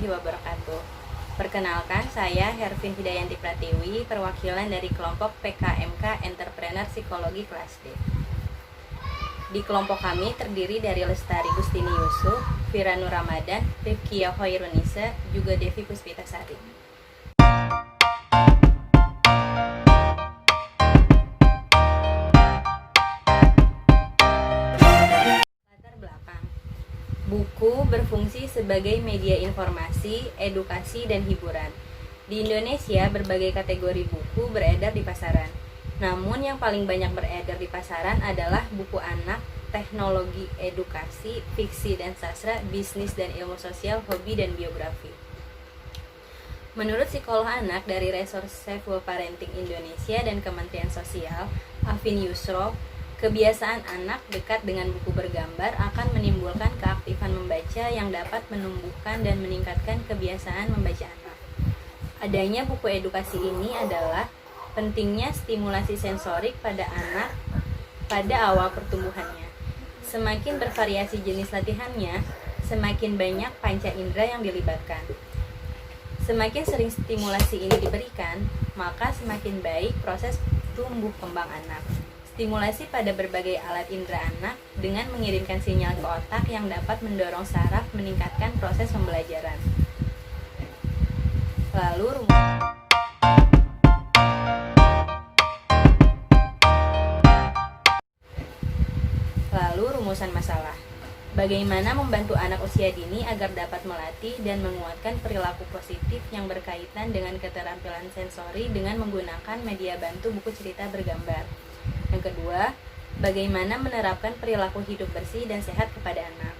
warahmatullahi wabarakatuh. Perkenalkan, saya Hervin Hidayanti Pratiwi, perwakilan dari kelompok PKMK Entrepreneur Psikologi kelas D. Di kelompok kami terdiri dari Lestari Gustini Yusuf, Fira Nur Ramadan, Rifkia Hoirunisa, juga Devi Puspitasari. Latar belakang. Buku berfungsi sebagai media informasi, edukasi, dan hiburan. Di Indonesia, berbagai kategori buku beredar di pasaran. Namun yang paling banyak beredar di pasaran adalah buku anak, teknologi, edukasi, fiksi dan sastra, bisnis dan ilmu sosial, hobi dan biografi. Menurut psikolog anak dari Resourceful Parenting Indonesia dan Kementerian Sosial, Afin Yusro, kebiasaan anak dekat dengan buku bergambar akan menimbulkan keaktifan membaca yang dapat menumbuhkan dan meningkatkan kebiasaan membaca anak. Adanya buku edukasi ini adalah pentingnya stimulasi sensorik pada anak pada awal pertumbuhannya. Semakin bervariasi jenis latihannya, semakin banyak panca indera yang dilibatkan. Semakin sering stimulasi ini diberikan, maka semakin baik proses tumbuh kembang anak. Stimulasi pada berbagai alat indera anak dengan mengirimkan sinyal ke otak yang dapat mendorong saraf meningkatkan proses pembelajaran. Lalu rumusan masalah. Bagaimana membantu anak usia dini agar dapat melatih dan menguatkan perilaku positif yang berkaitan dengan keterampilan sensori dengan menggunakan media bantu buku cerita bergambar. Yang kedua, bagaimana menerapkan perilaku hidup bersih dan sehat kepada anak.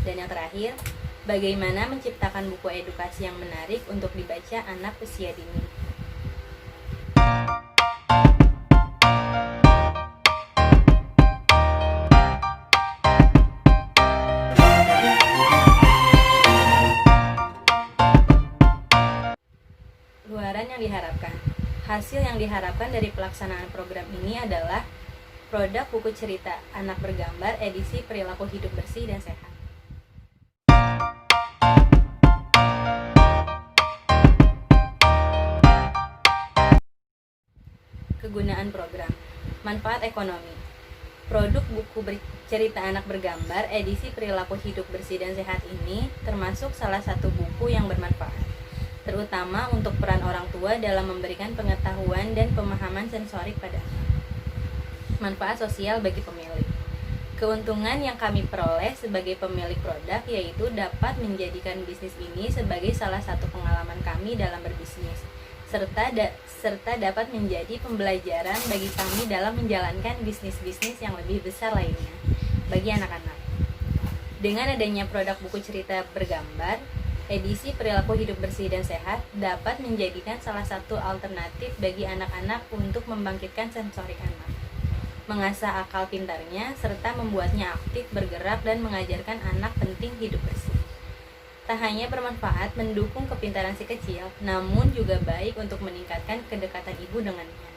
Dan yang terakhir, bagaimana menciptakan buku edukasi yang menarik untuk dibaca anak usia dini. Luaran yang diharapkan. Hasil yang diharapkan dari pelaksanaan program ini adalah produk buku cerita anak bergambar edisi perilaku hidup bersih dan sehat. Kegunaan program. Manfaat ekonomi. Produk buku cerita anak bergambar edisi perilaku hidup bersih dan sehat ini termasuk salah satu buku yang bermanfaat, terutama untuk peran orang tua dalam memberikan pengetahuan dan pemahaman sensorik pada anak. Manfaat sosial bagi pemilik. Keuntungan yang kami peroleh sebagai pemilik produk yaitu dapat menjadikan bisnis ini sebagai salah satu pengalaman kami dalam berbisnis, serta dapat menjadi pembelajaran bagi kami dalam menjalankan bisnis-bisnis yang lebih besar lainnya bagi anak-anak. Dengan adanya produk buku cerita bergambar, edisi perilaku hidup bersih dan sehat dapat menjadikan salah satu alternatif bagi anak-anak untuk membangkitkan sensorik anak, mengasah akal pintarnya, serta membuatnya aktif bergerak dan mengajarkan anak penting hidup bersih. Tak hanya bermanfaat mendukung kepintaran si kecil, namun juga baik untuk meningkatkan kedekatan ibu dengannya.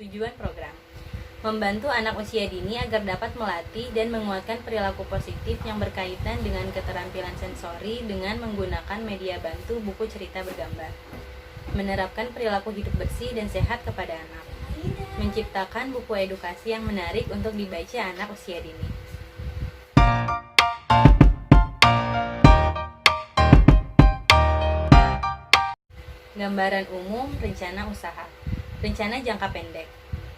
Tujuan program: membantu anak usia dini agar dapat melatih dan menguatkan perilaku positif yang berkaitan dengan keterampilan sensori dengan menggunakan media bantu buku cerita bergambar, menerapkan perilaku hidup bersih dan sehat kepada anak, menciptakan buku edukasi yang menarik untuk dibaca anak usia dini. Gambaran umum rencana usaha. Rencana jangka pendek.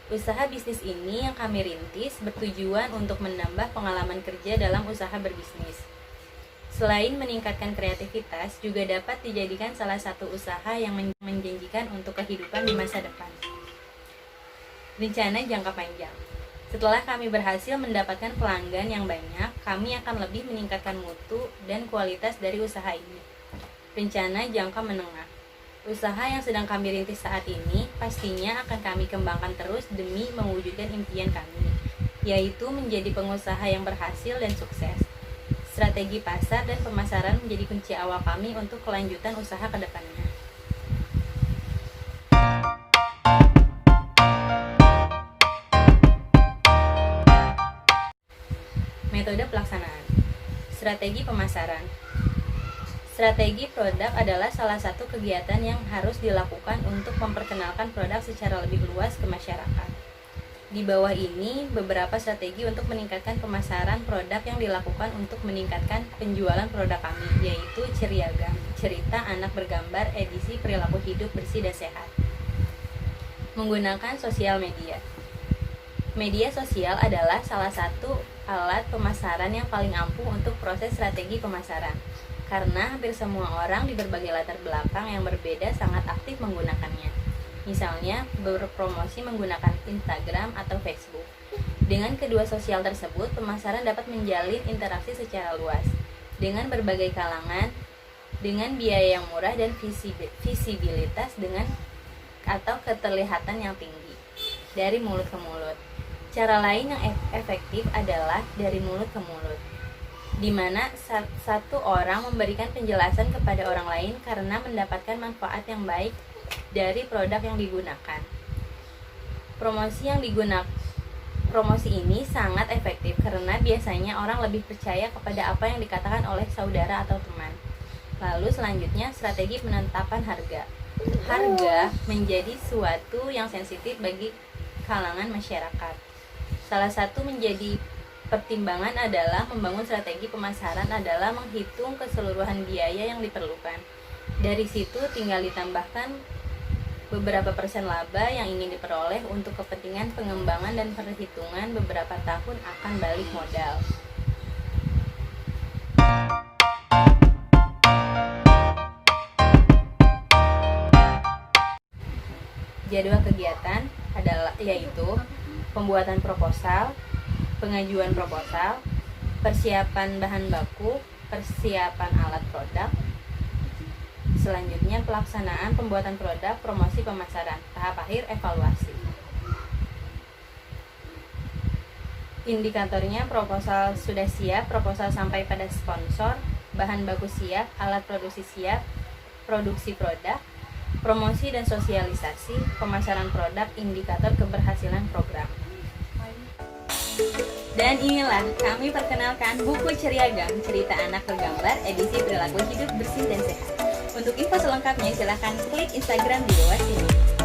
Usaha bisnis ini yang kami rintis bertujuan untuk menambah pengalaman kerja dalam usaha berbisnis. Selain meningkatkan kreativitas, juga dapat dijadikan salah satu usaha yang menjanjikan untuk kehidupan di masa depan. Rencana jangka panjang. Setelah kami berhasil mendapatkan pelanggan yang banyak, kami akan lebih meningkatkan mutu dan kualitas dari usaha ini. Rencana jangka menengah. Usaha yang sedang kami rintis saat ini pastinya akan kami kembangkan terus demi mewujudkan impian kami, yaitu menjadi pengusaha yang berhasil dan sukses. Strategi pasar dan pemasaran menjadi kunci awal kami untuk kelanjutan usaha ke depannya. Metode pelaksanaan. Strategi pemasaran. Strategi produk adalah salah satu kegiatan yang harus dilakukan untuk memperkenalkan produk secara lebih luas ke masyarakat. Di bawah ini beberapa strategi untuk meningkatkan pemasaran produk yang dilakukan untuk meningkatkan penjualan produk kami, yaitu Ceriagam, cerita anak bergambar edisi perilaku hidup bersih dan sehat. Menggunakan sosial media. Media sosial adalah salah satu alat pemasaran yang paling ampuh untuk proses strategi pemasaran, karena hampir semua orang di berbagai latar belakang yang berbeda sangat aktif menggunakannya. Misalnya, berpromosi menggunakan Instagram atau Facebook. Dengan kedua sosial tersebut, pemasaran dapat menjalin interaksi secara luas dengan berbagai kalangan, dengan biaya yang murah dan visibilitas dengan atau keterlihatan yang tinggi dari mulut ke mulut. Cara lain yang efektif adalah dari mulut ke mulut, di mana satu orang memberikan penjelasan kepada orang lain karena mendapatkan manfaat yang baik dari produk yang digunakan. Promosi ini sangat efektif karena biasanya orang lebih percaya kepada apa yang dikatakan oleh saudara atau teman. Lalu selanjutnya, strategi penetapan harga. Harga menjadi suatu yang sensitif bagi kalangan masyarakat. Salah satu menjadi pertimbangan adalah membangun strategi pemasaran adalah menghitung keseluruhan biaya yang diperlukan. Dari situ tinggal ditambahkan beberapa persen laba yang ingin diperoleh untuk kepentingan pengembangan dan perhitungan beberapa tahun akan balik modal. Jadwal kegiatan yaitu pembuatan proposal, pengajuan proposal, persiapan bahan baku, persiapan alat produk. Selanjutnya pelaksanaan pembuatan produk, promosi pemasaran, tahap akhir evaluasi. Indikatornya proposal sudah siap, proposal sampai pada sponsor, bahan baku siap, alat produksi siap, produksi produk, promosi dan sosialisasi, pemasaran produk, indikator keberhasilan program. Dan inilah kami perkenalkan buku Ceriagam, cerita anak bergambar edisi perilaku hidup bersih dan sehat. Untuk info selengkapnya silahkan klik Instagram di bawah sini.